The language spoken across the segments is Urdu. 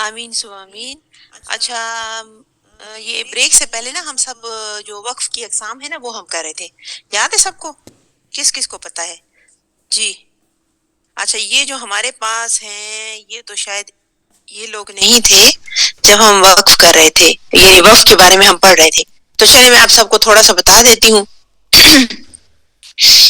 آمین سو آمین. اچھا، یہ بریک سے پہلے نا ہم سب جو وقف کی اقسام ہے نا وہ ہم کر رہے تھے. یاد ہے سب کو؟ کس کس کو پتا ہے؟ جی. اچھا، یہ جو ہمارے پاس ہیں یہ تو شاید یہ لوگ نہیں تھے جب ہم وقف کر رہے تھے، یعنی وقف کے بارے میں ہم پڑھ رہے تھے. تو چلے میں آپ سب کو تھوڑا سا بتا دیتی ہوں.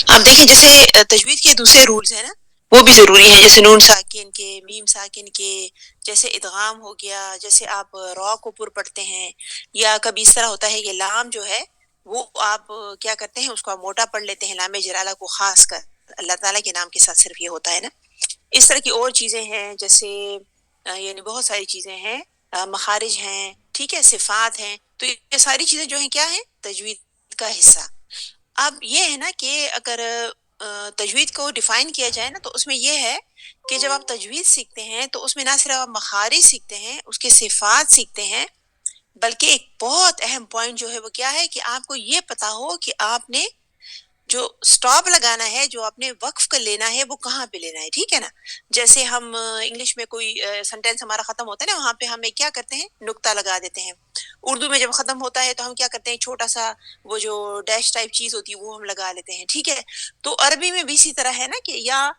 آپ دیکھیں جیسے تجوید کے دوسرے رولز ہیں نا وہ بھی ضروری ہیں، جیسے نون ساکن کے، میم ساکن کے، جیسے ادغام ہو گیا، جیسے آپ را کو پر پڑھتے ہیں، یا کبھی اس طرح ہوتا ہے کہ لام جو ہے وہ آپ کیا کرتے ہیں اس کو آپ موٹا پڑھ لیتے ہیں، لام جلالہ کو خاص کر اللہ تعالیٰ کے نام کے ساتھ صرف یہ ہوتا ہے نا. اس طرح کی اور چیزیں ہیں، جیسے یعنی بہت ساری چیزیں ہیں، مخارج ہیں، ٹھیک ہے، صفات ہیں. تو یہ ساری چیزیں جو ہیں کیا ہیں؟ تجوید کا حصہ. اب یہ ہے نا کہ اگر تجوید کو ڈیفائن کیا جائے نا تو اس میں یہ ہے کہ جب آپ تجوید سیکھتے ہیں تو اس میں نہ صرف آپ مخارج سیکھتے ہیں، اس کے صفات سیکھتے ہیں، بلکہ ایک بہت اہم پوائنٹ جو ہے وہ کیا ہے کہ آپ کو یہ پتا ہو کہ آپ نے جو سٹاپ لگانا ہے، جو آپ نے وقف کا لینا ہے وہ کہاں پہ لینا ہے. ٹھیک ہے نا؟ جیسے ہم انگلش میں کوئی سینٹینس ہمارا ختم ہوتا ہے نا وہاں پہ ہم ایک کیا کرتے ہیں؟ نقطہ لگا دیتے ہیں. اردو میں جب ختم ہوتا ہے تو ہم کیا کرتے ہیں؟ چھوٹا سا وہ جو ڈیش ٹائپ چیز ہوتی ہے وہ ہم لگا لیتے ہیں. ٹھیک ہے. تو عربی میں بھی اسی طرح ہے نا کہ یا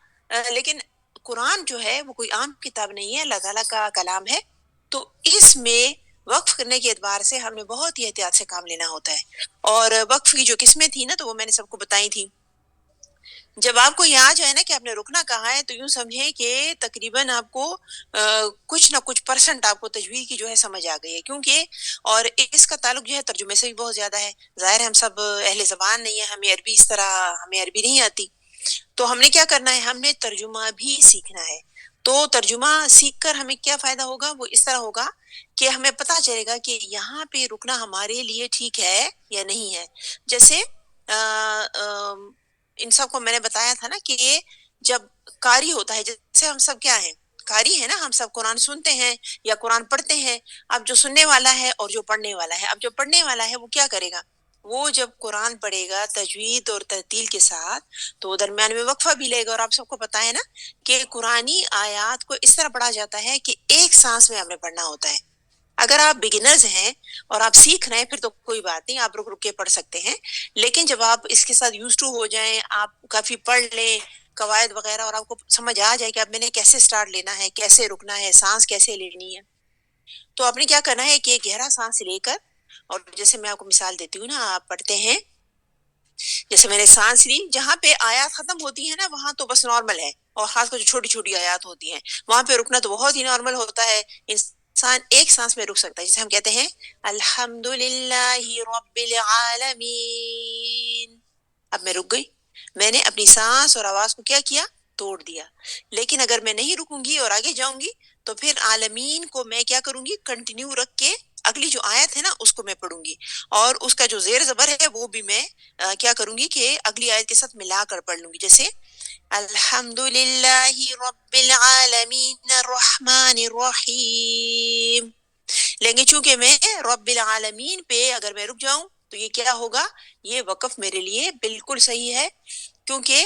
لیکن قرآن جو ہے وہ کوئی عام کتاب نہیں ہے، اللہ تعالیٰ کا کلام ہے. تو اس میں وقف کرنے کے اعتبار سے ہم نے بہت ہی احتیاط سے کام لینا ہوتا ہے. اور وقف کی جو قسمیں تھی نا تو وہ میں نے سب کو بتائی تھی. جب آپ کو یہ آ جائے نا کہ آپ نے رکنا کہاں ہے تو یوں سمجھیں کہ تقریباً آپ کو کچھ نہ کچھ پرسنٹ آپ کو تجوید کی جو ہے سمجھ آ گئی ہے. کیونکہ اور اس کا تعلق جو ہے ترجمے سے بھی بہت زیادہ ہے. ظاہر ہے ہم سب اہل زبان نہیں ہیں، ہمیں عربی اس طرح ہمیں عربی نہیں آتی. تو ہم نے کیا کرنا ہے؟ ہم نے ترجمہ بھی سیکھنا ہے. تو ترجمہ سیکھ کر ہمیں کیا فائدہ ہوگا؟ وہ اس طرح ہوگا کہ ہمیں پتہ چلے گا کہ یہاں پہ رکنا ہمارے لیے ٹھیک ہے یا نہیں ہے. جیسے ان سب کو میں نے بتایا تھا نا کہ یہ جب قاری ہوتا ہے، جیسے ہم سب کیا ہیں؟ قاری ہے نا، ہم سب قرآن سنتے ہیں یا قرآن پڑھتے ہیں. اب جو سننے والا ہے اور جو پڑھنے والا ہے، اب جو پڑھنے والا ہے وہ کیا کرے گا؟ وہ جب قرآن پڑھے گا تجوید اور ترتیل کے ساتھ تو درمیان میں وقفہ بھی لے گا. اور آپ سب کو پتا ہے نا کہ قرآنی آیات کو اس طرح پڑھا جاتا ہے کہ ایک سانس میں آپ نے پڑھنا ہوتا ہے. اگر آپ بگنرز ہیں اور آپ سیکھ رہے ہیں پھر تو کوئی بات نہیں، آپ رک رک کے پڑھ سکتے ہیں. لیکن جب آپ اس کے ساتھ یوز ٹو ہو جائیں، آپ کافی پڑھ لیں قواعد وغیرہ اور آپ کو سمجھ آ جائے کہ اب میں نے کیسے سٹارٹ لینا ہے، کیسے رکنا ہے، سانس کیسے لینی ہے، تو آپ نے کیا کرنا ہے کہ گہرا سانس لے کر، اور جیسے میں آپ کو مثال دیتی ہوں نا، آپ پڑھتے ہیں جیسے میں نے سانس لی، جہاں پہ آیات ختم ہوتی ہیں نا وہاں تو بس نارمل ہے، اور خاص کر جو چھوٹی چھوٹی آیات ہوتی ہیں وہاں پہ رکنا تو بہت ہی نارمل ہوتا ہے. انسان ایک سانس میں رک سکتا ہے. جیسے ہم کہتے ہیں الحمد للہ رب العالمین، اب میں رک گئی، میں نے اپنی سانس اور آواز کو کیا کیا؟ توڑ دیا. لیکن اگر میں نہیں رکوں گی اور آگے جاؤں گی تو پھر عالمین کو میں کیا کروں گی؟ کنٹینیو رکھ کے اگلی جو آیت ہے نا اس کو میں پڑھوں گی، اور اس کا جو زیر زبر ہے وہ بھی میں کیا کروں گی کہ اگلی آیت کے ساتھ ملا کر پڑھ لوں گی. جیسے الحمد للہ رب العالمین الرحمن الرحیم. لیکن چونکہ میں رب العالمین پہ اگر میں رک جاؤں تو یہ کیا ہوگا؟ یہ وقف میرے لیے بالکل صحیح ہے. کیونکہ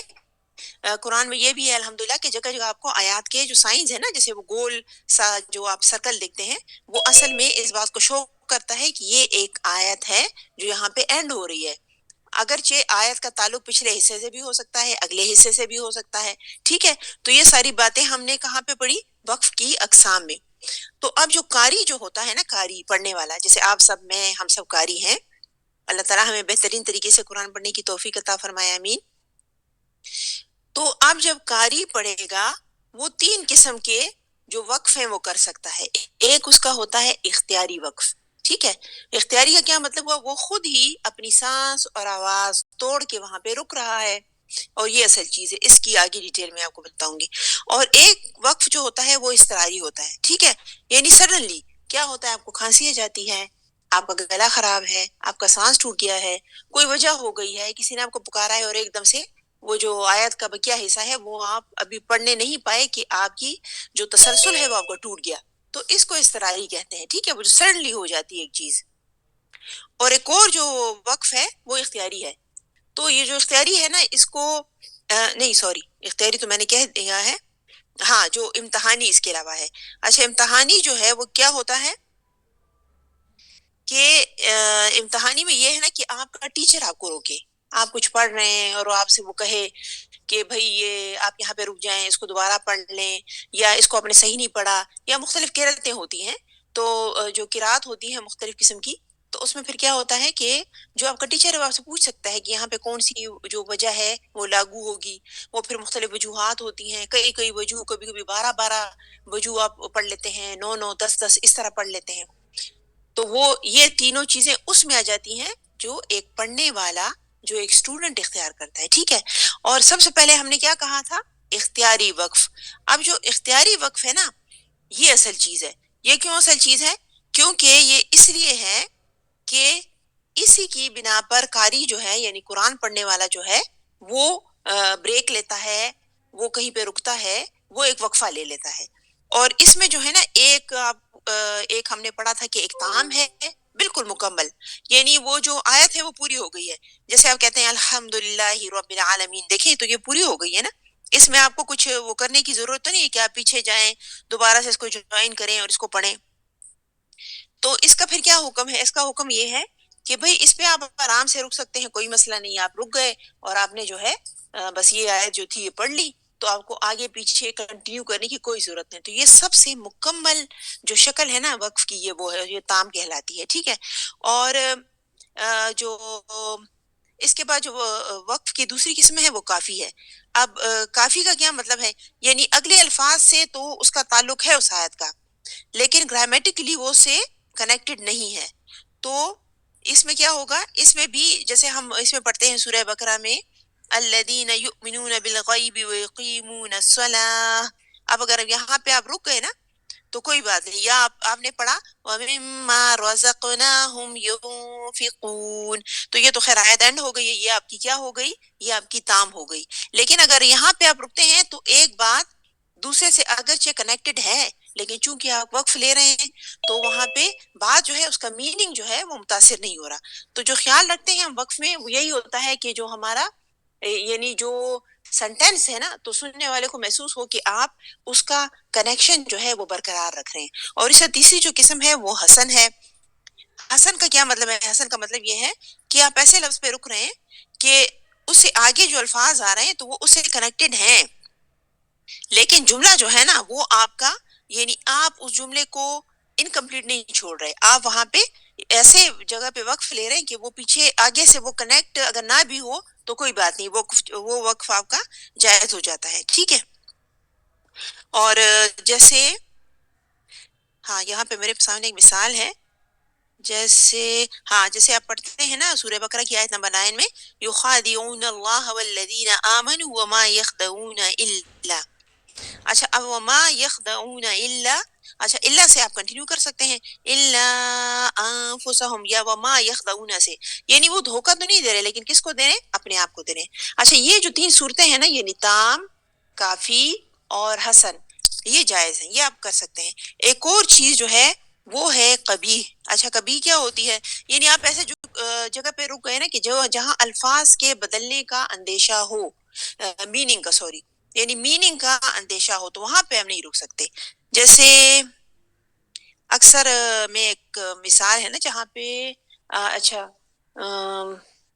قرآن میں یہ بھی ہے الحمدللہ کہ جگہ جگہ آپ کو آیات کے جو سائنز ہے نا، جیسے وہ گول سا جو آپ سرکل دیکھتے ہیں، وہ اصل میں اس بات کو شو کرتا ہے کہ یہ ایک آیت ہے جو یہاں پہ اینڈ ہو رہی ہے. اگرچہ آیت کا تعلق پچھلے حصے سے بھی ہو سکتا ہے، اگلے حصے سے بھی ہو سکتا ہے. ٹھیک ہے. تو یہ ساری باتیں ہم نے کہاں پہ پڑھی؟ وقف کی اقسام میں. تو اب جو قاری جو ہوتا ہے نا، قاری پڑھنے والا، جیسے آپ سب، میں، ہم سب قاری ہیں. اللہ تعالیٰ ہمیں بہترین طریقے سے قرآن پڑھنے کی توفیق عطا فرمائے، آمین. تو اب جب قاری پڑھے گا وہ تین قسم کے جو وقف ہیں وہ کر سکتا ہے. ایک اس کا ہوتا ہے اختیاری وقف. ٹھیک ہے. اختیاری کا کیا مطلب ہوا؟ وہ خود ہی اپنی سانس اور آواز توڑ کے وہاں پہ رک رہا ہے، اور یہ اصل چیز ہے، اس کی آگے ڈیٹیل میں آپ کو بتاؤں گی. اور ایک وقف جو ہوتا ہے وہ اضطراری ہوتا ہے. ٹھیک ہے. یعنی سڈنلی کیا ہوتا ہے؟ آپ کو کھانسی آ جاتی ہے، آپ کا گلا خراب ہے، آپ کا سانس ٹوٹ گیا ہے، کوئی وجہ ہو گئی ہے، کسی نے آپ کو پکارا ہے اور ایک دم سے وہ جو آیت کا بقیہ حصہ ہے وہ آپ ابھی پڑھنے نہیں پائے کہ آپ کی جو تسلسل ہے وہ آپ کا ٹوٹ گیا، تو اس کو اضطراری کہتے ہیں. ٹھیک ہے. وہ جو سڈنلی ہو جاتی ہے ایک چیز. اور ایک اور جو وقف ہے وہ اختیاری ہے. تو یہ جو اختیاری ہے نا اس کو نہیں سوری، اختیاری تو میں نے کہہ دیا ہے. ہاں جو امتحانی اس کے علاوہ ہے. اچھا امتحانی جو ہے وہ کیا ہوتا ہے کہ امتحانی میں یہ ہے نا کہ آپ کا ٹیچر آپ کو روکے، آپ کچھ پڑھ رہے ہیں اور وہ آپ سے وہ کہے کہ بھئی یہ آپ یہاں پہ رک جائیں، اس کو دوبارہ پڑھ لیں، یا اس کو آپ نے صحیح نہیں پڑھا، یا مختلف قرأتیں ہوتی ہیں. تو جو قرأت ہوتی ہیں مختلف قسم کی، تو اس میں پھر کیا ہوتا ہے کہ جو آپ کا ٹیچر ہے وہ آپ سے پوچھ سکتا ہے کہ یہاں پہ کون سی جو وجہ ہے وہ لاگو ہوگی. وہ پھر مختلف وجوہات ہوتی ہیں، کئی کئی وجوہ، کبھی کبھی 12 وجوہ آپ پڑھ لیتے ہیں، 9 9 10 10 اس طرح پڑھ لیتے ہیں. تو وہ یہ تینوں چیزیں اس میں آ جاتی ہیں جو ایک پڑھنے والا، جو ایک اسٹوڈنٹ اختیار کرتا ہے. ٹھیک ہے. اور سب سے پہلے ہم نے کیا کہا تھا؟ اختیاری وقف. اب جو اختیاری وقف ہے نا، یہ اصل چیز ہے. یہ کیوں اصل چیز ہے؟ کیونکہ یہ اس لیے ہے کہ اسی کی بنا پر قاری جو ہے، یعنی قرآن پڑھنے والا جو ہے، وہ بریک لیتا ہے، وہ کہیں پہ رکتا ہے، وہ ایک وقفہ لے لیتا ہے. اور اس میں جو ہے نا ایک ایک ہم نے پڑھا تھا کہ ایک تام ہے بالکل مکمل، یعنی وہ جو آیت ہے وہ پوری ہو گئی ہے. جیسے آپ کہتے ہیں الحمدللہ رب العالمین، دیکھیں تو یہ پوری ہو گئی ہے نا. اس میں آپ کو کچھ وہ کرنے کی ضرورت تو نہیں ہے کہ آپ پیچھے جائیں، دوبارہ سے اس کو جوائن کریں اور اس کو پڑھیں. تو اس کا پھر کیا حکم ہے؟ اس کا حکم یہ ہے کہ بھئی اس پہ آپ آرام سے رک سکتے ہیں، کوئی مسئلہ نہیں. آپ رک گئے اور آپ نے جو ہے بس یہ آیت جو تھی یہ پڑھ لی، تو آپ کو آگے پیچھے کنٹینیو کرنے کی کوئی ضرورت نہیں. تو یہ سب سے مکمل جو شکل ہے نا وقف کی، یہ وہ ہے، یہ تام کہلاتی ہے. ٹھیک ہے. اور جو اس کے بعد جو وقف کی دوسری قسم ہے وہ کافی ہے. اب کافی کا کیا مطلب ہے؟ یعنی اگلے الفاظ سے تو اس کا تعلق ہے اس آیت کا، لیکن گرامیٹیکلی وہ سے کنیکٹڈ نہیں ہے. تو اس میں کیا ہوگا؟ اس میں بھی جیسے ہم اس میں پڑھتے ہیں سورہ بقرہ میں الذین یؤمنون بالغیب ویقیمون الصلاۃ. اب اگر یہاں پہ آپ رک گئے نا تو کوئی بات نہیں، یا آپ نے پڑھا وَمِمَّا رَزَقْنَاهُمْ يُنْفِقُونَ، تو یہ تو خیر آیت اینڈ ہو گئی ہے، یہ آپ کی کیا ہو گئی؟ یہ آپ کی تام ہو گئی. لیکن اگر یہاں پہ آپ رکتے ہیں تو ایک بات دوسرے سے اگرچہ کنیکٹڈ ہے، لیکن چونکہ آپ وقف لے رہے ہیں تو وہاں پہ بات جو ہے اس کا میننگ جو ہے وہ متاثر نہیں ہو رہا. تو جو خیال رکھتے ہیں ہم وقف میں وہ یہی ہوتا ہے کہ جو ہمارا یعنی جو سنٹینس ہے نا، تو سننے والے کو محسوس ہو کہ آپ اس کا کنیکشن جو ہے وہ برقرار رکھ رہے ہیں. اور اس سے تیسری جو قسم ہے وہ حسن ہے. حسن کا کیا مطلب ہے؟ حسن کا مطلب یہ ہے کہ آپ ایسے لفظ پہ رک رہے ہیں کہ اس سے آگے جو الفاظ آ رہے ہیں تو وہ اس سے کنیکٹڈ ہیں، لیکن جملہ جو ہے نا وہ آپ کا، یعنی آپ اس جملے کو انکمپلیٹ نہیں چھوڑ رہے، آپ وہاں پہ ایسے جگہ پہ وقف لے رہے ہیں کہ وہ پیچھے آگے سے وہ کنیکٹ اگر نہ بھی ہو تو کوئی بات نہیں، وہ وقف آپ کا جائز ہو جاتا ہے. ٹھیک ہے. اور جیسے ہاں یہاں پہ میرے سامنے ایک مثال ہے. جیسے ہاں جیسے آپ پڑھتے ہیں نا سورہ بقرہ کی آیت نمبر 9 میں یخادعون اللہ والذین آمنوا وما یخدعون الا. اچھا اب وما یخدعون الا، اچھا الا سے آپ کنٹینیو کر سکتے ہیں، الا انفسہم، یا وما یخدعون سے، یعنی وہ دھوکہ تو نہیں دے رہے لیکن کس کو دے رہے ہیں؟ اپنے آپ کو دے رہے ہیں. اچھا یہ جو تین صورتیں ہیں نا، یعنی تام، کافی اور حسن، یہ جائز ہیں، یہ آپ کر سکتے ہیں. ایک اور چیز جو ہے وہ ہے قبیح. اچھا قبیح کیا ہوتی ہے؟ یعنی آپ ایسے جو جگہ پہ رک گئے نا کہ جو جہاں الفاظ کے بدلنے کا اندیشہ ہو، میننگ کا سوری، یعنی میننگ کا اندیشہ ہو، تو وہاں پہ ہم نہیں رک سکتے. جیسے اکثر میں ایک مثال ہے نا جہاں پہ اچھا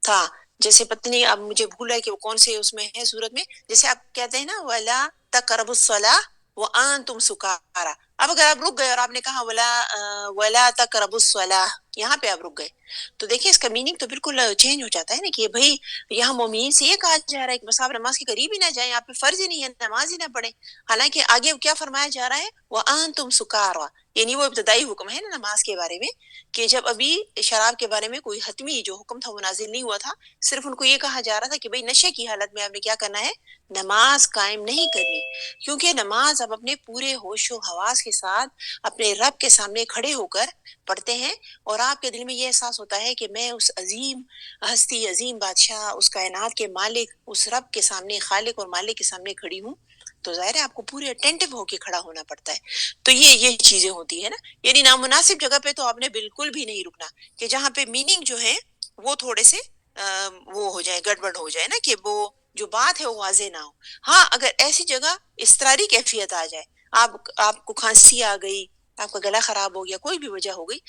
تھا، جیسے پتنی اب مجھے بھول ہے کہ وہ کون سے اس میں ہے صورت میں، جیسے آپ کہتے ہیں نا وَلَا تَقْرَبُوا الصَّلَاةَ وَأَنْتُمْ سُكَارَىٰ. اب اگر آپ رک گئے اور آپ نے کہا وَلَا تَقْرَبُوا الصَّلَاةَ، یہاں پہ آپ رک گئے تو دیکھیں اس کا میننگ تو بالکل چینج ہو جاتا ہے نا کہ بھئی یہاں مومنین سے یہ کہا جا رہا ہے کہ بس آپ نماز کے قریب ہی نہ جائیں، آپ پہ فرض ہی نہیں ہے نماز ہی نہ پڑھیں. حالانکہ آگے کیا فرمایا جا رہا ہے؟ وَأَنْتُمْ سُكَارَىٰ، یعنی وہ ابتدائی حکم ہے نا نماز کے بارے میں کہ جب ابھی شراب کے بارے میں کوئی حتمی جو حکم تھا وہ نازل نہیں ہوا تھا، صرف ان کو یہ کہا جا رہا تھا کہ بھئی نشے کی حالت میں آپ نے کیا کرنا ہے؟ نماز قائم نہیں کرنی. کیونکہ نماز آپ اپنے پورے ہوش و حواس کے ساتھ اپنے رب کے سامنے کھڑے ہو کر پڑھتے ہیں، اور آپ کے دل میں یہ احساس ہوتا ہے کہ میں اس عظیم ہستی، عظیم بادشاہ، اس کائنات کے مالک، اس رب کے سامنے، خالق اور مالک کے سامنے کھڑی ہوں. تو ظاہر ہے آپ کو پورے اٹینٹو ہو کے کھڑا ہونا پڑتا ہے. تو یہ چیزیں ہوتی ہے نا، یعنی نامناسب جگہ پہ تو آپ نے بالکل بھی نہیں رکنا کہ جہاں پہ میننگ جو ہے وہ تھوڑے سے وہ ہو جائے، گڑبڑ ہو جائے نا، کہ وہ جو بات ہے وہ واضح نہ ہو. ہاں اگر ایسی جگہ اضطراری کیفیت آ جائے, آپ کو کھانسی آ گئی, آپ کا گلا خراب ہو گیا, کوئی بھی وجہ ہو گئی,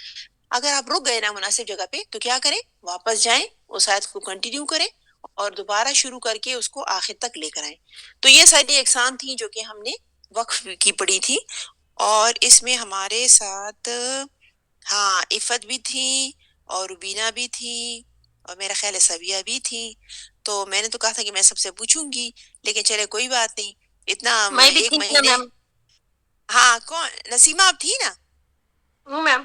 اگر آپ رک گئے نا مناسب جگہ پہ, تو کیا کریں, واپس جائیں, اس آیت کو کنٹینیو کریں اور دوبارہ شروع کر کے اس کو آخر تک لے کر آئیں. تو یہ ساری اقسام تھیں جو کہ ہم نے وقف کی پڑھی تھی. اور اس میں ہمارے ساتھ ہاں عفت بھی تھی اور روبینہ بھی تھی اور میرا خیال ہے سبیہ بھی تھی. تو میں نے تو کہا تھا کہ میں سب سے پوچھوں گی, لیکن چلے کوئی بات نہیں, اتنا میں بھی ایک تھی نا مہینے. میم. ہاں کون, نسیمہ آپ تھی نا؟ ہوں میم.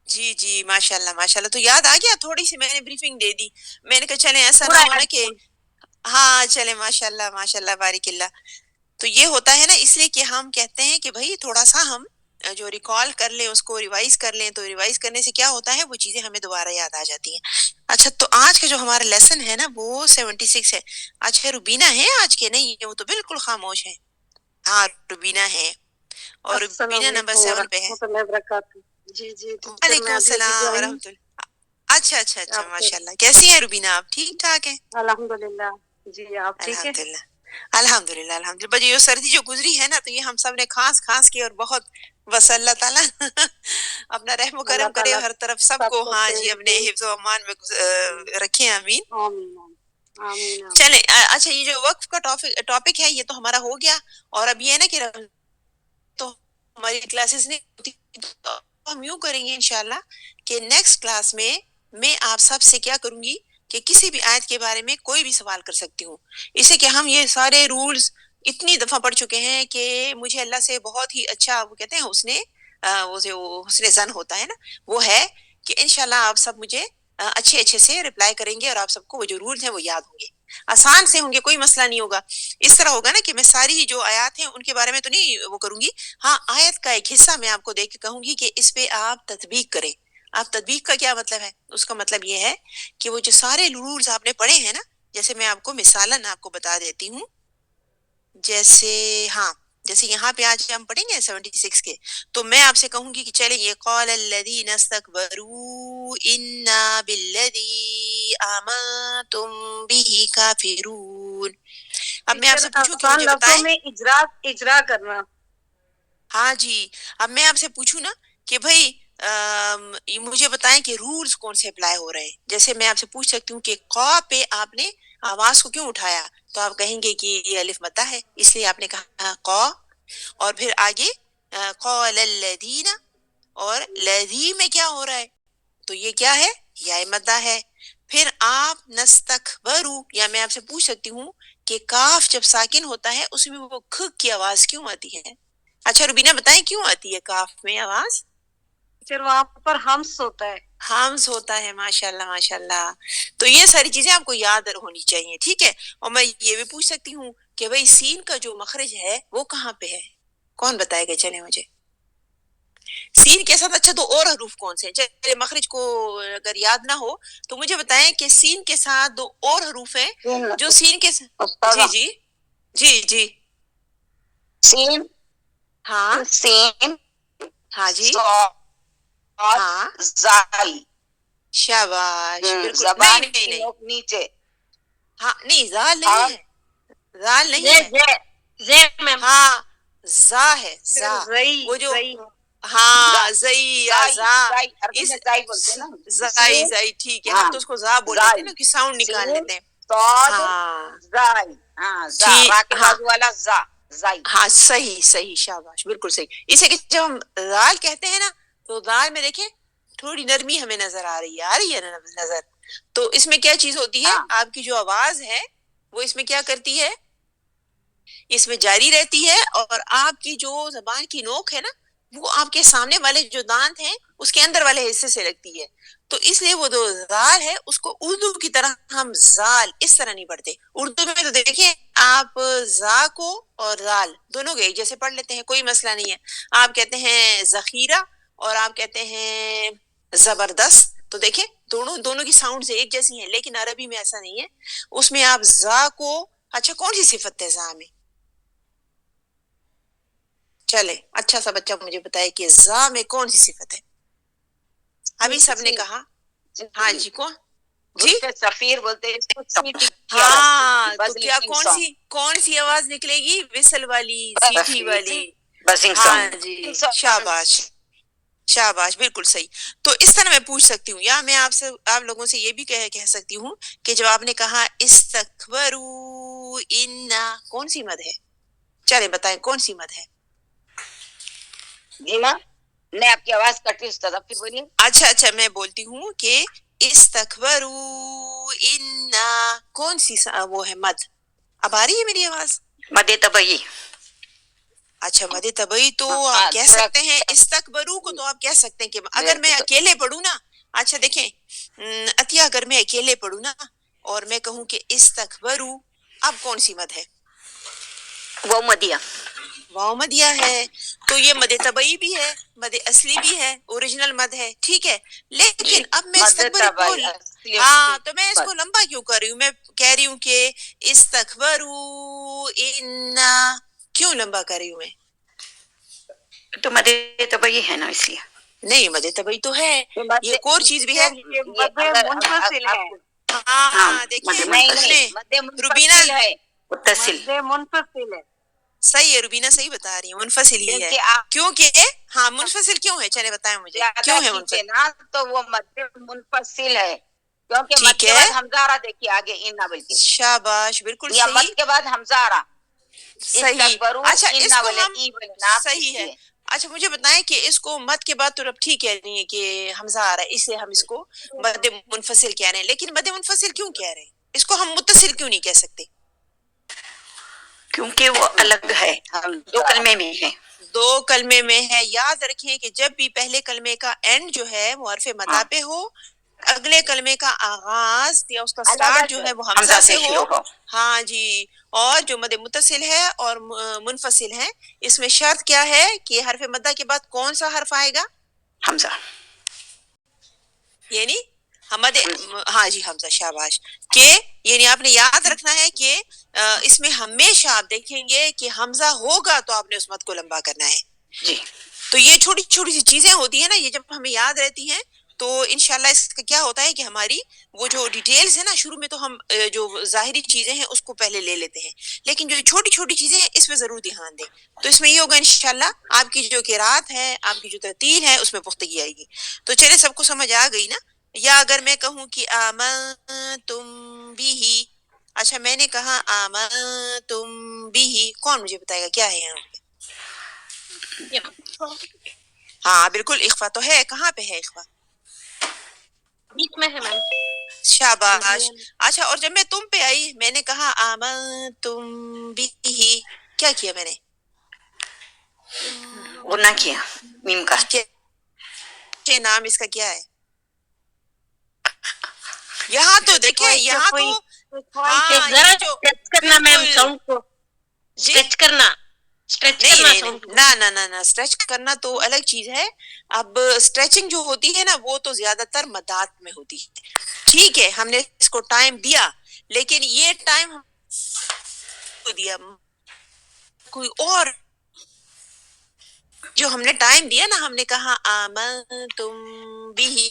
جی جی ماشاء اللہ ماشاء اللہ, تو یاد آ گیا, تھوڑی سی میں نے بریفنگ دے دی. میں نے کہا چلیں ایسا نہ پورا ہونا کہ یاد. ہاں چلے ماشاء اللہ بارک اللہ. تو یہ ہوتا ہے نا, اس لیے کہ ہم کہتے ہیں کہ بھائی تھوڑا سا ہم جو ریکال کر لیں, اس کو ریوائز کر لیں, تو ریوائز کرنے سے کیا ہوتا ہے, وہ چیزیں ہمیں دوبارہ یاد آ جاتی ہیں. اچھا, تو آج کا جو ہمارا لیسن ہے نا وہ 76 ہے. اچھا روبینہ ہے آج کے؟ نہیں, وہ تو بالکل خاموش ہے. ہاں روبینہ ہے, اور السلام روبینہ نمبر علیکم 7 پہ ہے. ورحمۃ اللہ وبرکاتہ. جی جی ٹیچر وعلیکم میں ابھی السلام جوائن. ورحمۃ اللہ. اچھا اچھا اچھا, آپ ماشاء اللہ. کیسی ہیں روبینہ آپ, ٹھیک ٹھاک ہیں؟ الحمد للہ. جی آپ ٹھیک ہے؟ الحمد للہ الحمد للہ الحمد للہ. بجے یہ سردی جو گزری ہے نا, تو یہ ہم سب نے کھانس کے اور بہت, بس اللہ تعالیٰ اپنا رحم و اللہ کرم کرے تعالیٰ ہر طرف سب کو. ہاں جی, اپنے حفظ و امان میں رکھیں, آمین. آمین آمین آمین. چلیں اچھا, یہ جو وقف کا ٹاپک ہے یہ تو ہمارا ہو گیا. اور اب یہ ہے نا کہ تو ہماری کلاسز نہیں ہوتی, تو ہم یوں کریں گے انشاءاللہ کہ نیکسٹ کلاس میں آپ سب سے کیا کروں گی کہ کسی بھی آیت کے بارے میں کوئی بھی سوال کر سکتی ہوں. اسے کہ ہم یہ سارے رولز اتنی دفعہ پڑھ چکے ہیں کہ مجھے اللہ سے بہت ہی اچھا, وہ کہتے ہیں حسن زن ہوتا ہے نا, وہ ہے کہ انشاءاللہ آپ سب مجھے اچھے سے رپلائی کریں گے, اور آپ سب کو وہ جو رولز ہیں وہ یاد ہوں گے, آسان سے ہوں گے, کوئی مسئلہ نہیں ہوگا. اس طرح ہوگا نا کہ میں ساری جو آیات ہیں ان کے بارے میں تو نہیں وہ کروں گی. ہاں آیت کا ایک حصہ میں آپ کو دیکھ کے کہوں گی کہ اس پہ آپ تطبیق کریں. آپ تطبیق کا کیا مطلب ہے, اس کا مطلب یہ ہے کہ وہ جو سارے رولز آپ نے پڑھے ہیں نا, جیسے میں آپ کو مثالاً آپ کو بتا دیتی ہوں. جیسے یہاں پہ آج ہم پڑھیں گے 76 کے, تو میں آپ سے کہوں گی کہ چلیں یہ قال الذین استکبروا انا بالذی آمنتم به کافرون. اب میں آپ ٹیچر سے پوچھوں کہ آسان مجھے لفظوں بتائیں. میں اجرا کرنا. ہاں جی, اب میں آپ سے پوچھوں نا کہ بھائی مجھے بتائیں کہ رولز کون سے اپلائی ہو رہے ہیں. جیسے میں آپ سے پوچھ سکتی ہوں کہ قا پہ آپ نے آواز کو کیوں اٹھایا, تو آپ کہیں گے کہ یہ الف مدہ ہے, اس لیے آپ نے کہا قا. اور پھر آگے قال الذین, اور لذی میں کیا ہو رہا ہے, تو یہ کیا ہے, یا مدہ ہے. پھر آپ نستکبرو, یا میں آپ سے پوچھ سکتی ہوں کہ کاف جب ساکن ہوتا ہے اس میں وہ کھ کی آواز کیوں آتی ہے. اچھا روبینہ بتائیں کیوں آتی ہے کاف میں آواز؟ ٹیچر وہاں پر ہمس ہوتا ہے. ہمس ہوتا ہے, ماشاء اللہ ماشاء اللہ. تو یہ ساری چیزیں آپ کو یاد ہونی چاہیے, ٹھیک ہے. اور میں یہ بھی پوچھ سکتی ہوں کہ بھئی سین کا جو مخرج ہے وہ کہاں پہ ہے, کون بتائے گا, چلے مجھے سین کے ساتھ. اچھا تو اور حروف کون سے ہیں, چلے مخرج کو اگر یاد نہ ہو تو مجھے بتائیں کہ سین کے ساتھ دو اور حروف ہیں جو سین کے جی جی جی جی سین, ہاں سین, ہاں جی صاد, ہاں زائی. شاباش, بالکل. نہیں زبان نہیں کی نہیں, نوک نیچے. ہاں نہیں, زال نہیں ہے, زال نہیں ہے. زے میم. ہاں زا ہے, زا. زئی وہ جو زئی ہاں زئی یا زائی زا, زائی عربی اس میں زائی بولتے ہیں نا. زائی سین, زائی ٹھیک ہے, ہم ہاں تو اس کو زا بول لیتے ہیں زائی, نا کہ ساؤنڈ نکال سین, لیتے ہیں. صاد, ہاں زائی. ہاں زا, ٹھیک, را کے ہاں بازو والا زا, زائی. ہاں صحیح صحیح, شاباش, بالکل صحیح. اسے کہ جب ہم دال کہتے ہیں نا, تو دال میں دیکھیں تھوڑی نرمی ہمیں نظر آ رہی ہے نا نظر. تو اس میں کیا چیز ہوتی ہے, ہاں آپ کی جو آواز ہے وہ اس میں کیا کرتی ہے, اس میں جاری رہتی ہے, اور آپ کی جو زبان کی نوک ہے نا وہ آپ کے سامنے والے جو دانت ہیں اس کے اندر والے حصے سے لگتی ہے. تو اس لیے وہ جو زال ہے اس کو اردو کی طرح ہم زال اس طرح نہیں پڑھتے. اردو میں تو دیکھیں آپ زا کو اور زال دونوں کے ایک جیسے پڑھ لیتے ہیں, کوئی مسئلہ نہیں ہے. آپ کہتے ہیں ذخیرہ اور آپ کہتے ہیں زبردست, تو دیکھیں دونوں کی ساؤنڈ سے ایک جیسی ہیں, لیکن عربی میں ایسا نہیں ہے. اس میں آپ زا کو, اچھا کون سی صفت ہے زا میں, چلے اچھا سا بچہ مجھے بتائے کہ زا میں کون سی صفت ہے. ابھی سب نے کہا, ہاں جی کون, جی سفیر بولتے ہیں اس کو، سیٹی کی ہاں، آواز، تو کیا کون سی آواز نکلے گی؟ وسل والی، سیٹی والی. بزنگ ہاں ساؤنڈ. جی، شاباش شاباش، بالکل صحیح. تو اس طرح میں پوچھ سکتی ہوں، یا میں آپ لوگوں سے یہ بھی کہہ سکتی ہوں کہ جب آپ نے کہا استکبروا انا، کون سی مد ہے؟ چلے بتائیں کون سی مد ہے؟ جی ماں، نہیں آپ کی آواز کٹ رہی ہے استاد، آپ پھر بولیے. اچھا میں بولتی ہوں کہ استکبروا انا، کون سی وہ ہے مد؟ اب آ رہی ہے میری آواز؟ مد طبعی. اچھا مد طبعی تو آپ ہاں کہہ تھوڑا سکتے ہیں، استکبرو کو تو آپ کہہ سکتے ہیں کہ اگر میں اکیلے پڑھوں نا. اچھا دیکھیں عطیہ، اگر میں اکیلے پڑھوں نا اور میں کہوں کہ استکبرو، اب کون سی مد ہے؟ وہ مدیہ. واو مدیہ ہے. تو یہ مد طبعی بھی ہے، مد اصلی بھی ہے، اوریجنل مد ہے، ٹھیک ہے. جی لیکن اب میں مد استکبرو کو، طبعی اصلی ہاں تو میں اس مد. کو لمبا کیوں کر رہی ہوں؟ میں کہہ رہی ہوں کہ استکبروا انا، کیوں لمبا کر رہی ہوں میں؟ تو مد طبعی ہے نا اس لیے. نہیں مد طبعی تو ہے، یہ ایک اور چیز بھی ہے. یہ مد منفصل ہے. ہاں دیکھیں نہیں سنیں مد روبینہ، منفصل ہے. متصل. مد منفصل ہے. صحیح ہے روبینہ، صحیح بتا رہی ہیں، منفصل ہی ہے. کیونکہ آپ کیونکہ ہاں منفصل کیوں ہے؟ چلے بتائیں مجھے زیادہ کیوں ہے کھینچے منفصل. نا تو وہ مد منفصل ہے، کیونکہ مد ٹھیک کے ہے، بعد حمزہ آ رہا. دیکھیے آگے انا بلکہ، شاباش، بالکل یا صحیح مد کے بعد حمزہ آ رہا. صحیح. استکبرو اچھا اس انا کو بولے ہم، ای بولے نا اس صحیح ہے. لیے. اچھا مجھے بتائیں کہ اس کو مد کے بعد تو اب ٹھیک کہہ رہی ہیں کہ حمزہ آ رہا ہے، اس لیے ہم اس کو مد منفصل کہہ رہے ہیں، لیکن مد منفصل کیوں کہہ رہے ہیں؟ اس کو ہم متصل کیوں نہیں کہہ سکتے؟ کیونکہ وہ الگ ہے، دو کلمے میں ہے. دو کلمے میں ہے. یاد رکھیں کہ جب بھی پہلے کلمے کا اینڈ جو ہے وہ حرف مدہ پہ ہو، اگلے کلمے کا آغاز یا اس کا سٹارٹ جو ہے وہ حمزہ سے ہو. شروع ہو. ہاں جی. اور جو مد متصل ہے اور منفصل ہے، اس میں شرط کیا ہے کہ حرف مدہ کے بعد کون سا حرف آئے گا؟ حمزہ. یعنی حمد، ہاں جی حمزہ، شاباش. کہ یعنی آپ نے یاد رکھنا ہے کہ اس میں ہمیشہ آپ دیکھیں گے کہ حمزہ ہوگا تو آپ نے اس مد کو لمبا کرنا ہے. جی. تو یہ چھوٹی چھوٹی سی چیزیں ہوتی ہیں نا، یہ جب ہمیں یاد رہتی ہیں تو انشاءاللہ اس کا کیا ہوتا ہے کہ ہماری وہ جو ڈیٹیلز ہے نا، شروع میں تو ہم جو ظاہری چیزیں ہیں اس کو پہلے لے لیتے ہیں، لیکن جو چھوٹی چھوٹی چیزیں ہیں اس پہ ضرور دھیان دیں. تو اس میں یہ ہوگا انشاءاللہ آپ کی جو قرات ہے، آپ کی جو ترتیل ہے، اس میں پختگی آئے گی. تو چلے سب کو سمجھ آ گئی نا؟ یا اگر میں کہوں کہ آمنتم بھی، اچھا میں نے کہا آمنتم بھی، کون مجھے بتائے گا کیا ہے یہاں پہ؟ ہاں بالکل اخفا تو ہے. کہاں پہ ہے اخفا؟ بیچ میں ہے میم. شاباش. اچھا اور جب میں تم پہ آئی، میں نے کہا آمنتم بھی، کیا کیا میں نے؟ غنہ کیا میم کا. کہ نام اس کا کیا ہے؟ یہاں تو دیکھیں، یہاں تو ہاں یہ جو بالکل جی، اسٹریچ کرنا، اسٹریچ نہیں کرنا نہیں ساؤنڈ نہیں، کو. نہ اسٹریچ کرنا تو الگ چیز ہے. اب اسٹریچنگ جو ہوتی ہے نا وہ تو زیادہ تر مدات میں ہوتی ہے. ٹھیک ہے ہم نے اس کو ٹائم دیا، لیکن یہ ٹائم کو دیا کوئی اور، جو ہم نے ٹائم دیا نا، ہم نے کہا آمنتم بھی،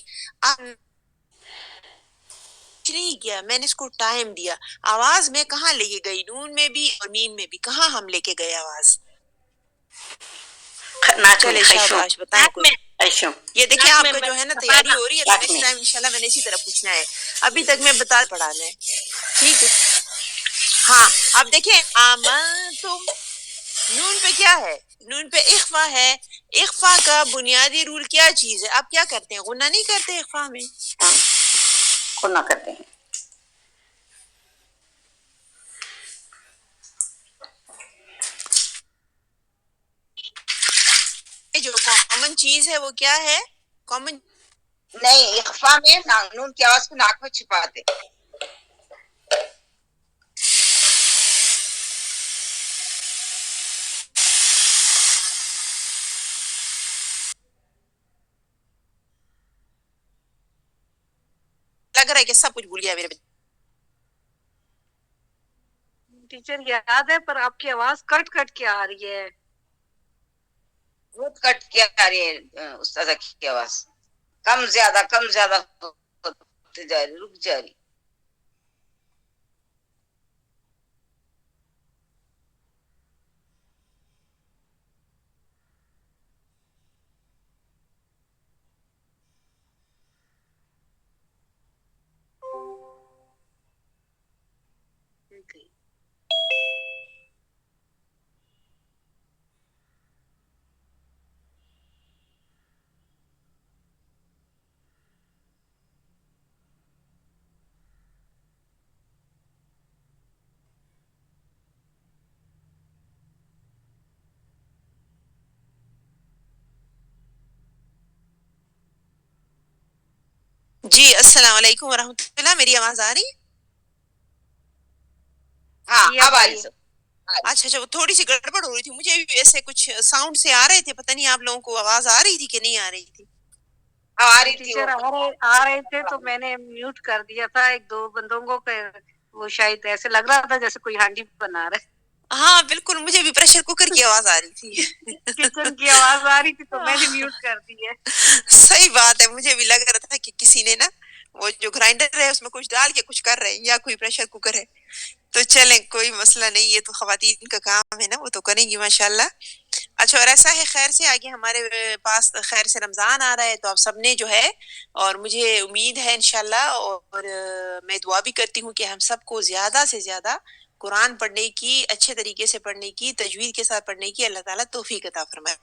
نہیں کیا میں نے اس کو ٹائم دیا. آواز میں کہاں لے کے گئی؟ نون میں بھی اور میم میں بھی کہاں ہم لے کے گئے آواز؟ ناک میں، چلے خیشوم. شاباش، بتائیں کوئی. خیشوم. یہ دیکھیں آپ کا جو ہے نا تیاری ہو رہی ہے، تو ناک نیکسٹ میں. ٹائم انشاءاللہ میں نے اسی طرح پوچھنا ہے. ابھی تک میں بتا پڑھانا ہے، ٹھیک ہے. ہاں اب دیکھیں آمنتم، نون پہ کیا ہے؟ نون پہ اخفا ہے. اخفا کا بنیادی رول کیا چیز ہے؟ آپ کیا کرتے ہیں؟ غنہ نہیں کرتے اخفا میں؟ غنہ کرتے ہیں. جو کامن چیز ہے وہ کیا ہے؟ کامن نہیں، اخفا میں نون کی آواز کو ناک میں چھپاتے. لگ رہا ہے کہ سب کچھ بھول گیا میرے بچے. ٹیچر یاد ہے پر آپ کی آواز کٹ کٹ کے آ رہی ہے. بہت کٹ کے آ رہی ہے استاذہ کی آواز. کم زیادہ جاری، رک جاری. جی السلام علیکم ورحمۃ اللہ، میری آواز آ رہی ہے؟ ہاں جی اب اب آ رہی آئیے. سب. اچھا اچھا، وہ تھوڑی سی گڑبڑ ہو رہی تھی، مجھے بھی ایسے کچھ ساؤنڈ سے آ رہے تھے، پتہ نہیں آپ لوگوں کو آواز آ رہی تھی کہ نہیں آ رہی تھی. آ رہی تھی ٹیچر آ رہے تھے تو میں نے میوٹ کر دیا تھا ایک دو بندوں کو کہ وہ شاید ایسے لگ رہا تھا جیسے کوئی ہانڈی بنا رہا ہے. ہاں بالکل، مجھے بھی پریشر کوکر کی آواز آ رہی تھی. کچن کی آواز آ رہی تھی تو میں نے میوٹ کر دی ہے. صحیح بات ہے، مجھے بھی لگ رہا تھا کہ کسی نے نا وہ جو گرائنڈر ہے اس میں کچھ ڈال کے کچھ کر رہے ہیں یا کوئی پریشر کوکر ہے. تو چلیں کوئی مسئلہ نہیں، یہ تو خواتین کا کام ہے نا، وہ تو کریں گی ماشاءاللہ. اچھا، اور ایسا ہے خیر سے آگے ہمارے پاس خیر سے رمضان آ رہا ہے، تو آپ سب نے جو ہے، اور مجھے امید ہے انشاءاللہ، اور میں دعا بھی کرتی ہوں کہ ہم سب کو زیادہ سے زیادہ قرآن پڑھنے کی، اچھے طریقے سے پڑھنے کی، تجوید کے ساتھ پڑھنے کی اللہ تعالیٰ توفیق عطا فرمائے.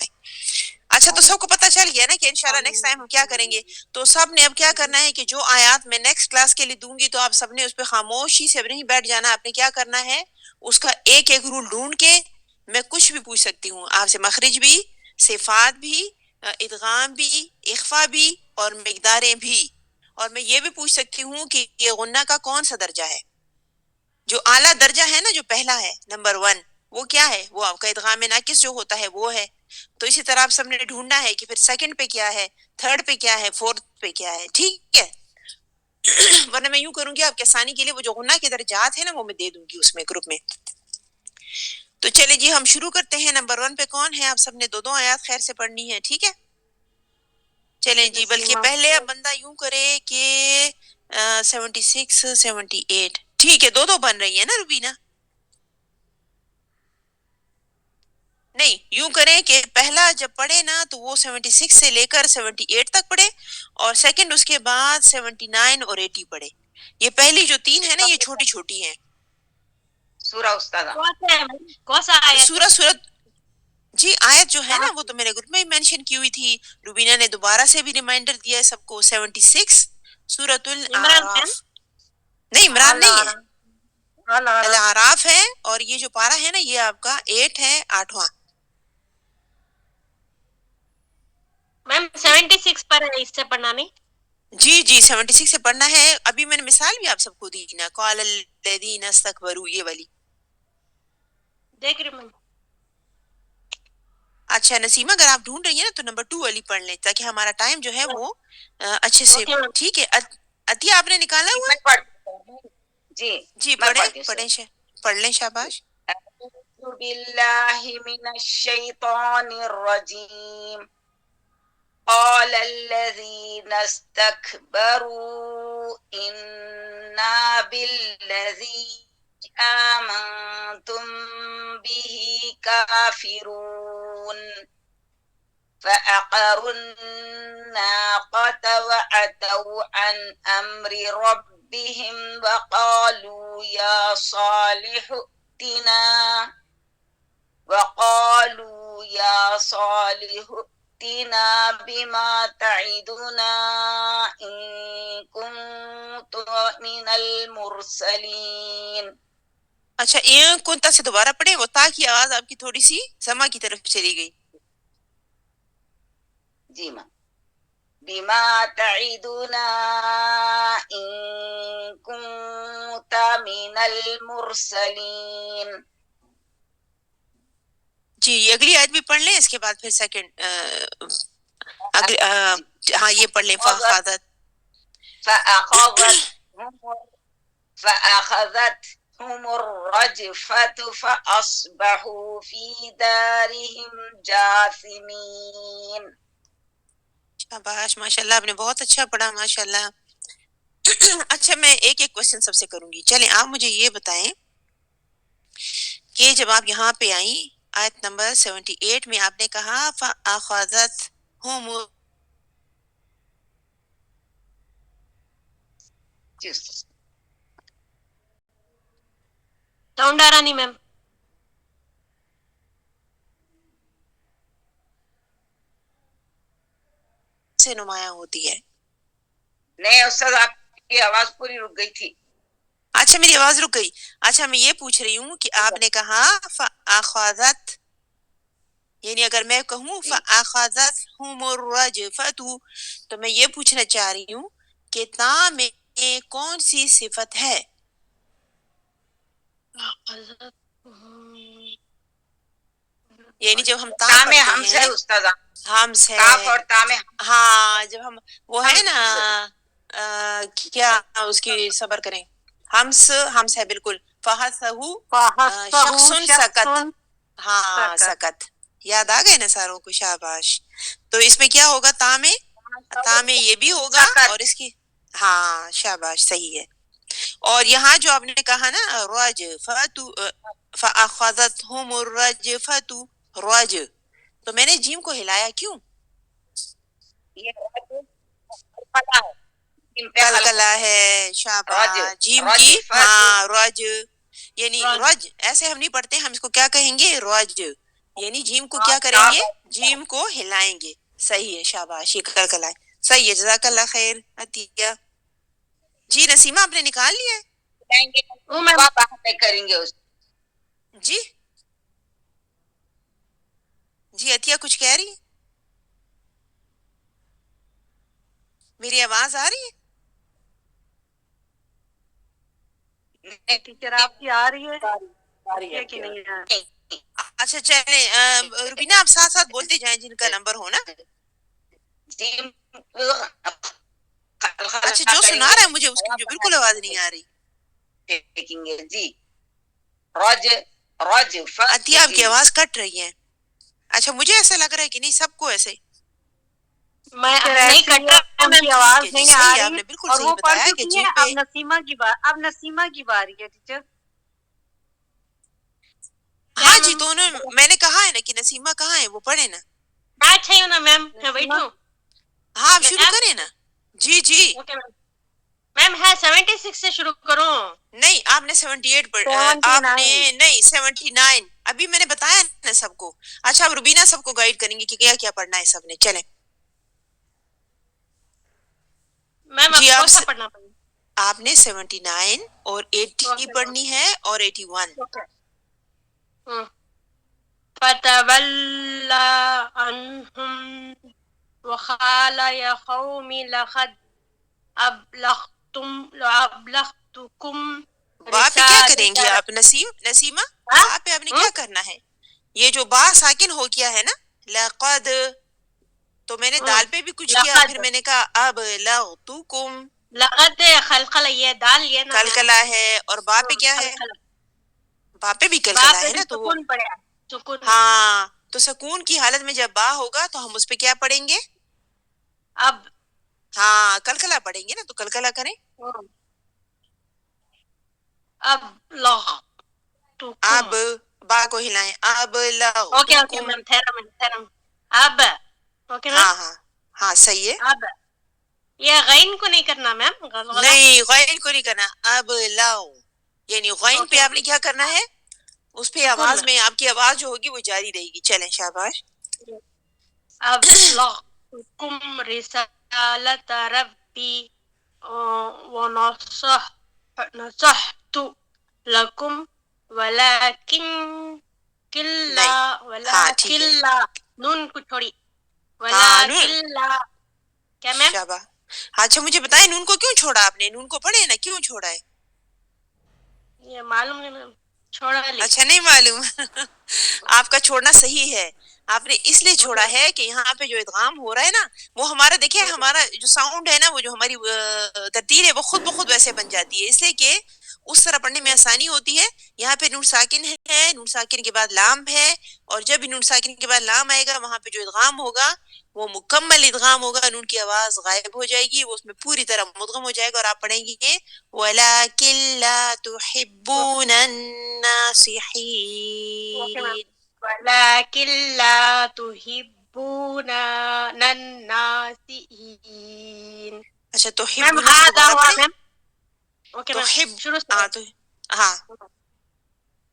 اچھا، تو سب کو پتہ چل گیا نا کہ انشاءاللہ نیکسٹ ٹائم ہم کیا کریں گے. تو سب نے اب کیا کرنا ہے کہ جو آیات میں نیکسٹ کلاس کے لیے دوں گی تو آپ سب نے اس پہ خاموشی سے نہیں بیٹھ جانا. آپ نے کیا کرنا ہے، اس کا ایک ایک رول ڈھونڈ کے، میں کچھ بھی پوچھ سکتی ہوں آپ سے، مخرج بھی، صفات بھی، ادغام بھی، اخفا بھی، اور مقداریں بھی. اور میں یہ بھی پوچھ سکتی ہوں کہ یہ غنہ کا کون سا درجہ ہے. جو اعلیٰ درجہ ہے نا، جو پہلا ہے نمبر 1، وہ کیا ہے؟ وہ آپ کا ادغام ناقص جو ہوتا ہے وہ ہے. تو اسی طرح آپ سب نے ڈھونڈنا ہے کہ پھر سیکنڈ پہ کیا ہے، تھرڈ پہ کیا ہے، فورتھ پہ کیا ہے. ٹھیک ہے؟ ورنہ میں یوں کروں گی، آپ کے آسانی کے لیے وہ جو غنہ کے درجات ہیں نا وہ میں دے دوں گی اس میں گروپ میں. تو چلے جی ہم شروع کرتے ہیں. نمبر 1 پہ کون ہے؟ آپ سب نے دو دو آیات خیر سے پڑھنی ہے. ٹھیک ہے؟ چلیں جی، بلکہ نسیمہ. پہلے اب بندہ یوں کرے کہ 76 78. ٹھیک ہے، دو دو بن رہی ہے نا روبینہ؟ نہیں، یوں کریں کہ پہلا جب پڑھے نا تو وہ 76 سے لے کر 78 تک پڑھے، اور سیکنڈ اس کے بعد 79 اور 80 پڑھے. یہ پہلی جو 3 ہے نا یہ چھوٹی چھوٹی ہیں. سورہ استاذہ. کون سا آیت؟ سورت جی آیت جو ہے نا وہ تو میرے گروپ میں ہی مینشن کی ہوئی تھی. روبینہ نے دوبارہ سے بھی ریمائنڈر دیا ہے سب کو. 76 سورت عمران میم. الاعراف. نہیں، عمران نہیں ہے، اللہ الاعراف ہے. اور یہ جو پارہ ہے نا یہ آپ کا 8 ہے، 8واں. میم 76 پر ہے، اس سے پڑھنا نہیں. جی جی 76 سے پڑھنا ہے. ابھی میں نے مثال بھی آپ سب کو دی نا، قال الذین استکبروا، یہ والی. دیکھ رہی میم. اچھا نسیمہ، اگر آپ ڈھونڈ رہی ہیں نا تو نمبر 2 والی پڑھ لیں تاکہ ہمارا ٹائم جو ہے وہ اچھے سے. Okay ma'am. ٹھیک ہے، عطیہ آپ نے نکالا جی ہوا میں ہے؟ پڑھتی ہوں. جی جی میں پڑھیں پڑھتی ہوں سر. پڑھیں پڑھ لیں شاباش. اعوذ باللہ من الشیطان الرجیم. قال الذين استكبروا إنا بالذي آمنتم به كافرون فأقروا الناقة وعتوا عن أمر ربهم وقالوا يا صالح ائتنا بما تعدنا إن كنت من المرسلين. اچھا این کنتا سے دوبارہ پڑھیں، وہ تا کی آواز آپ کی تھوڑی سی سما کی طرف چلی گئی. جی ماں. بما تعدنا إن كنت من المرسلين. جی یہ اگلی آیت بھی پڑھ لیں، اس کے بعد پھر سیکنڈ اگلی ہاں یہ پڑھ لیں. فأخذتهم الرجفة فأصبحوا في دارهم جاثمين. شاباش ماشاء اللہ، آپ نے بہت اچھا پڑھا ماشاء اللہ. اچھا میں ایک ایک کوشچن سب سے کروں گی. چلیں آپ مجھے یہ بتائیں کہ جب آپ یہاں پہ آئیں آیت نمبر 78 میں آپ نے کہا فَأَخَذَتْهُمُ ساؤنڈ آ رہا نہیں میم. سے نمایاں ہوتی ہے. نہیں استاد آپ کی آواز پوری رک گئی تھی. اچھا میری آواز رک گئی. اچھا میں یہ پوچھ رہی ہوں کہ آپ نے کہا فَأَخَذَتْ یعنی اگر میں کہوں فَأَخَذَتْهُمُ الرَّجْفَةُ تو میں یہ پوچھنا چاہ رہی ہوں کہ تا میں کون سی صفت ہے؟ یعنی جب ہم تا تام پڑھتے ہمس ہے ہیں استاد. ہمس ہے. کاف اور تام. ہاں جب ہم وہ ہے نا کیا اس کی صبر کریں ہمس ہے بالکل. فَحَثَّهُ شخص سکت. ہاں سکت. یاد آ گئے نا ساروں کو شاباش. تو اس میں کیا ہوگا تا میں یہ بھی ہوگا اور اس کی ہاں شاباش صحیح ہے. اور یہاں جو آپ نے کہا نا فَأَخَذَتْهُمُ الرَّجْفَةُ رج تو میں نے جیم کو ہلایا کیوں؟ کلکلا ہے. شاباش. جیم کی ہاں رج یعنی رج ایسے ہم نہیں پڑھتے. ہم اس کو کیا کہیں گے؟ رج. یعنی جیم کو کیا کریں گے؟ جیم کو ہلائیں گے. صحیح ہے شاباش. یہ کلکلا ہے. صحیح ہے جزاک اللہ خیر عطیہ. جی نسیمہ آپ نے نکال لیا ہے؟ کریں گے اس. جی جی عطیہ کچھ کہہ رہی ہے؟ میری آواز آ رہی ہے؟ ٹیچر آپ کی آ رہی ہے کہ نہیں آ رہی؟ اچھا چلیں روبینہ آپ ساتھ ساتھ بولتے جائیں جن کا نمبر ہو نا. اچھا جو سنا رہا ہے مجھے اس کی مجھے بالکل آواز نہیں آ رہی. جی رج رج عطیہ آپ کی آواز کٹ رہی ہے. اچھا مجھے ایسا لگ رہا ہے کہ نہیں سب کو ایسے. میں نہیں کٹ رہا ان کی آواز نہیں آ صحیح ہے آپ رہی نے بالکل اور صحیح وہ پڑھ بتایا کہ چکی جی ہیں. پہ اب نسیمہ کی باری ہے ٹیچر. ہاں جی تو میں نے کہا ہے نا کہ نسیمہ کہاں ہے وہ پڑھے نا. بیٹھ ہے نا میم میں بیٹھوں. ہاں آپ شروع کریں نا. جی جی اوکے میم. میم ہے 76 سے شروع کروں. نہیں آپ نے 78 پڑھ آپ نے نہیں 79 ابھی میں نے بتایا نا سب کو. اچھا اب روبینہ سب کو گائیڈ کریں گے کہ کیا کیا پڑھنا ہے سب نے. چلیں میم جی آپ آپ کون سا پڑھنا پڑے گا؟ آپ نے 79 اور 80 پڑھنی ہے اور 81. فتولى عنهم وقال يا قوم لقد أبلغتكم با پہ کیا رسالة کریں گی آپ نسیمہ با پہ آپ نے کیا کرنا ہے؟ یہ جو با ساکن ہو گیا ہے نا لقد تو میں نے دال پہ بھی کچھ کیا پھر میں نے کہا اب لغتکم لقد خلقل یہ دال یہ نا کلکلا ہے اور با پہ کیا ہے؟ با پہ بھی کلکلا ہے نا تو وہ سکون. ہاں تو سکون کی حالت میں جب با ہوگا تو ہم اس پہ کیا پڑھیں گے؟ اب ہاں کلکلا پڑھیں گے نا تو کلکلا کریں. اب اب با کو ہلائیں. اب اوکے اوکے لغتکم. میم تھرم اب اوکے میم. ہاں ہاں ہاں صحیح ہے. اب یہ غین کو نہیں کرنا میم. نہیں غین کو نہیں کرنا. اب لو یعنی غین پہ آپ نے کیا کرنا ہے؟ اس پہ آواز میں آپ کی آواز جو ہوگی وہ جاری رہے گی. چلیں شاباش. اب لغتکم رسالت ربی ونصحت لکم ولکن ہاں ٹھیک ہے. نون کو چھوڑی ہاں نون ولکن کیا میم. شاباش. اچھا مجھے بتائیں نون کو کیوں چھوڑا آپ نے؟ نون کو پڑھے نا کیوں چھوڑا ہے؟ یہ معلوم نہیں میم چھوڑا لی. اچھا نہیں معلوم. آپ کا چھوڑنا صحیح ہے. آپ نے اس لیے چھوڑا ہے کہ یہاں پہ جو ادغام ہو رہا ہے نا وہ ہمارا دیکھیں ہمارا جو ساؤنڈ ہے نا وہ جو ہماری ترتیل ہے وہ خود بخود ویسے بن جاتی ہے اس لیے کہ اس طرح پڑھنے میں آسانی ہوتی ہے. یہاں پہ نون ساکن ہے, نون ساکن کے بعد لام ہے, اور جب نون ساکن کے بعد لام آئے گا وہاں پہ جو ادغام ہوگا وہ مکمل ادغام ہوگا, نون کی آواز غائب ہو جائے گی, وہ اس میں پوری طرح مدغم ہو جائے گا, اور آپ پڑھیں گے یہ وَلَكِن لَا تُحِبُّونَ اوکے میم. النَّاصِحِينَ. ولكن لا تحبون الناسين. اچھا میم تحبون سے هذا دوبارہ هو پڑھیں. میم. اوکے میم تحب شروع سے. ہاں تو ہاں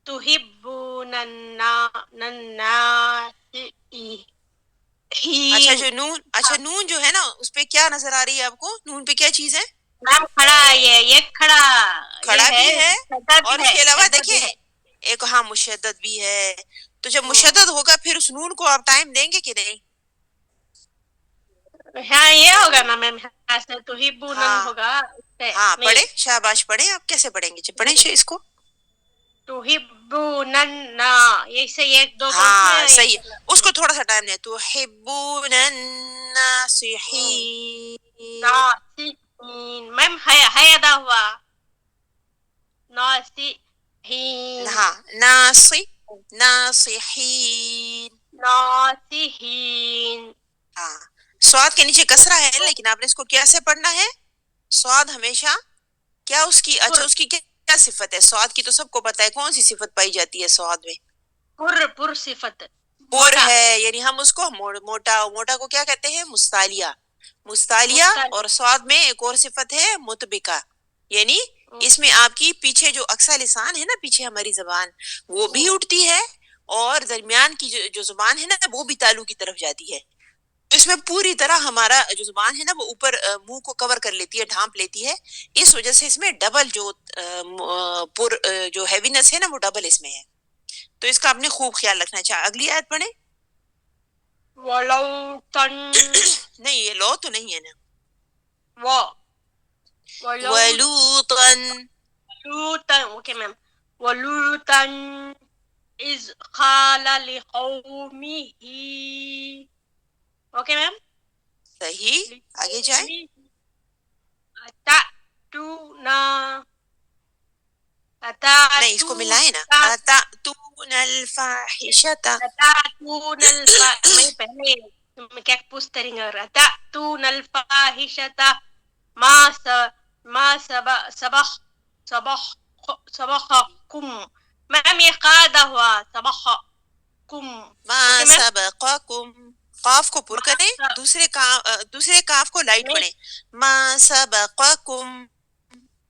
تحبون الناسين. اچھا جو نون, اچھا نون جو ہے نا اس پہ کیا نظر آ رہی ہے آپ کو, نون پہ کیا چیز ہے؟ میم کھڑا ہے, یہ کھڑا, یہ کھڑا بھی ہے, شدت اور بھی اس ہے, کے علاوہ شدت بھی دیکھیں ہے. ایک ہاں مشدد بھی ہے. تو جب مشدد ہوگا پھر اس نون کو آپ ٹائم دیں گے کہ نہیں؟ ہاں یہ ہوگا نا میم, ایسے تحبون ہاں ہوگا ہاں نہیں. پڑھیں, شاباش پڑھیں. آپ کیسے پڑھیں گے؟ جب پڑھیں اس کو. تحبون یہ سے ایک دو اس میں ہاں صحیح, اس کو تھوڑا سا ٹائم دیں. تحبون الناصحین. ناسین. میم ہے ادا ہوا ناسین. ہاں ناصی, ناصحین. ناسین. ہاں سواد کے نیچے کسرہ ہے, لیکن آپ نے اس کو کیسے پڑھنا ہے؟ سواد ہمیشہ کیا اس کی, اچھا اس کی کیا صفت ہے؟ سواد کی تو سب کو پتہ ہے, کون سی صفت پائی جاتی ہے سواد میں؟ پر صفت پر ہے, یعنی ہم اس کو موٹا, موٹا کو کیا کہتے ہیں؟ مستعلیہ. مستعلیہ. اور سواد میں ایک اور صفت ہے مطبقہ, یعنی اس میں آپ کی پیچھے جو اقصی لسان ہے نا, پیچھے ہماری زبان وہ بھی اٹھتی ہے, اور درمیان کی جو زبان ہے نا وہ بھی تالو کی طرف جاتی ہے. اس میں پوری طرح ہمارا جو زبان ہے نا وہ اوپر منہ کو کور کر لیتی ہے, ڈھانپ لیتی ہے. اس وجہ سے اس میں ڈبل جو جو ہیوینس ہے نا وہ ڈبل اس میں ہے. تو اس کا آپ نے خوب خیال رکھنا چاہیے. اگلی آیت پڑھیں. ولو تن نہیں یہ لو تو نہیں ہے نا. ولو وَلُوطًا. لوطا. Okay ma'am. ولوطا اذ قال لقومه. Okay ma'am. صحیح, آگے جائیں. نہیں اس کو ملائیں نا. أَتَأْتُونَ الْفَاحِشَةَ. میں پہلے میں کیا پوچھتے رہیں گے. أَتَأْتُونَ الْفَاحِشَةَ ما سبقكم. میم یہ قاعدہ ہوا سبقكم. مَا اوکے میم. سَبَقَكُمْ. قاف کو پر کریں, دوسرے کاف کو لائٹ پڑھیں. مَا سَبَقَكُمْ.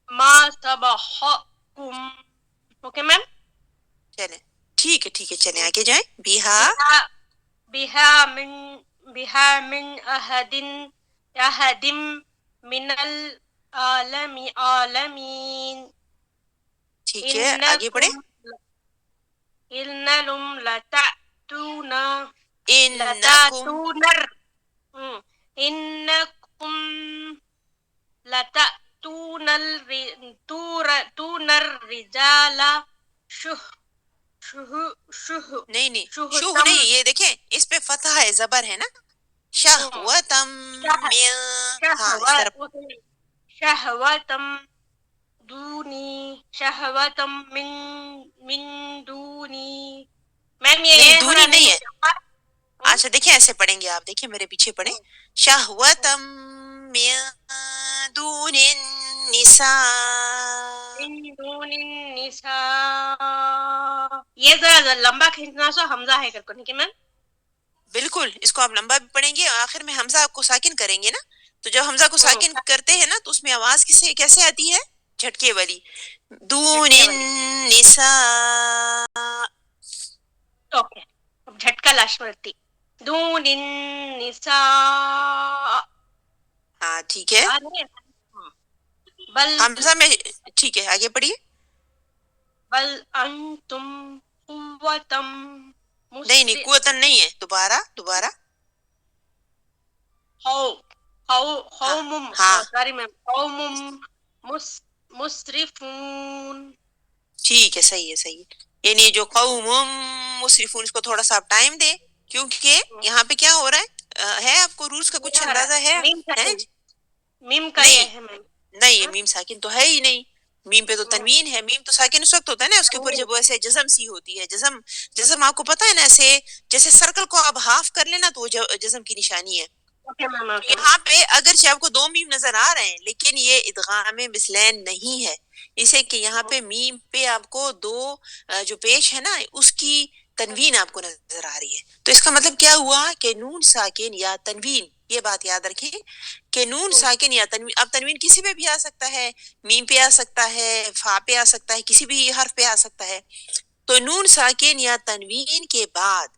ما سبقكم. Okay ma'am. چلیں ٹھیک ہے, ٹھیک ہے, چلیں آگے جائیں. بیہا. بها من أحد من العالمين. ٹھیک ہے آگے پڑھیں. إنكم لتأتون إنکم. إنكم لتأتون الرجال نہیں نہیں شوہ نہیں, یہ دیکھیں اس پہ فتح ہے, زبر ہے نا. شہوتم من. ہاں اس طرف. شہوتم من دونی. میم یہ نہیں ہو رہا دونی نہیں ہے. ہے. اچھا دیکھیں ایسے پڑھیں گے آپ, دیکھیں میرے پیچھے پڑھیں. شہوتم من دون النساء. من دون النساء. یہ ذرا لمبا کھینچنا سو حمزہ ہے کر کو نہیں کہ میم. بالکل, اس کو آپ لمبا بھی پڑھیں گے, اور آخر میں حمزہ کو ساکن کریں گے نا. تو جب حمزہ کو ساکن کرتے ہیں نا تو اس میں آواز کیسے آتی ہے؟ جھٹکے والی. دون النساء. اوکے. اب جھٹکا لاش پڑتی. دون النساء. ہاں ٹھیک ہے, بل حمزہ میں ٹھیک ہے, آگے پڑھیے. بل انتم قوتم نہیں نہیں قوتن نہیں ہے, دوبارہ. قوم ہاں سوری میم. قوم مسرفون. ٹھیک ہے, صحیح ہے, صحیح ہے. یعنی جو قوم مسرفون, اس کو تھوڑا سا آپ ٹائم دیں, کیونکہ یہاں پہ کیا ہو رہا ہے آپ کو رولز کا کچھ اندازہ ہے؟ میم کا نہیں یہ ہے میم. نہیں, یہ میم ساکن تو ہے ہی نہیں. میم پہ تو تنوین ہے، میم تو ساکن اس وقت ہوتا ہے نا اس کے اوپر جب وہ ایسے جزم سی ہوتی ہے. جزم آپ کو پتا ہے نا، ایسے جیسے سرکل کو آپ ہاف کر لینا تو وہ جزم کی نشانی ہے. Okay ma'am okay. یہاں پہ اگرچہ آپ کو دو میم نظر آ رہے ہیں لیکن یہ ادغام مثلین نہیں ہے، اسے کہ یہاں پہ میم پہ آپ کو دو جو پیش ہے نا اس کی تنوین آپ کو نظر آ رہی ہے. تو اس کا مطلب کیا ہوا کہ نون ساکن یا تنوین، یہ بات یاد رکھیں کہ نون ساکن یا تنوین، اب تنوین کسی پہ بھی آ سکتا ہے، میم پہ آ سکتا ہے، فا پہ آ سکتا ہے، کسی بھی حرف پہ آ سکتا ہے. تو نون ساکن یا تنوین کے بعد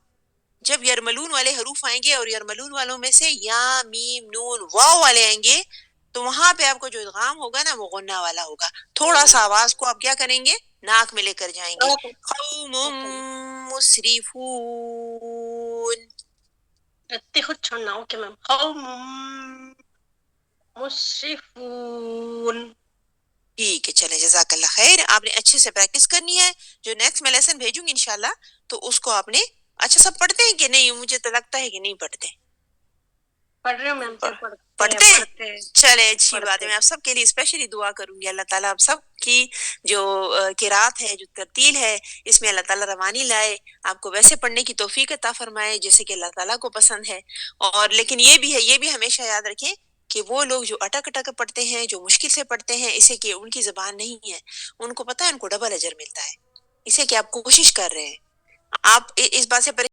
جب یرملون والے حروف آئیں گے اور یرملون والوں میں سے یا میم نون واو والے آئیں گے تو وہاں پہ آپ کو جو ادغام ہوگا نا وہ غنہ والا ہوگا. تھوڑا سا آواز کو آپ کیا کریں گے، ناک میں لے کر جائیں گے. قوم مسرفون. اتنے خود چھوڑنا. Okay ma'am. قوم مسرفون. ٹھیک ہے، چلیں جزاک اللہ خیر. آپ نے اچھے سے پریکٹس کرنی ہے. جو نیکسٹ میں لیسن بھیجوں گی انشاءاللہ تو اس کو آپ نے اچھا سب پڑھتے ہیں کہ نہیں؟ مجھے تو لگتا ہے کہ نہیں پڑھتے. پڑھ رہے ہو میم. پڑھتے ہیں؟ ہیں. چلے اچھی بات ہے. میں آپ سب کے لیے اسپیشلی دعا کروں گی اللہ تعالیٰ آپ سب کی جو قرات ہے، جو ترتیل ہے، اس میں اللہ تعالیٰ روانی لائے، آپ کو ویسے پڑھنے کی توفیق عطا فرمائے جیسے کہ اللہ تعالیٰ کو پسند ہے. اور لیکن یہ بھی ہے، یہ بھی ہمیشہ یاد رکھیں کہ وہ لوگ جو اٹک اٹک پڑھتے ہیں، جو مشکل سے پڑھتے ہیں، اسے کہ ان کی زبان نہیں ہے، ان کو پتہ ہے ان کو ڈبل اجر ملتا ہے، اسے کہ آپ کوشش کر رہے ہیں. آپ اس بات سے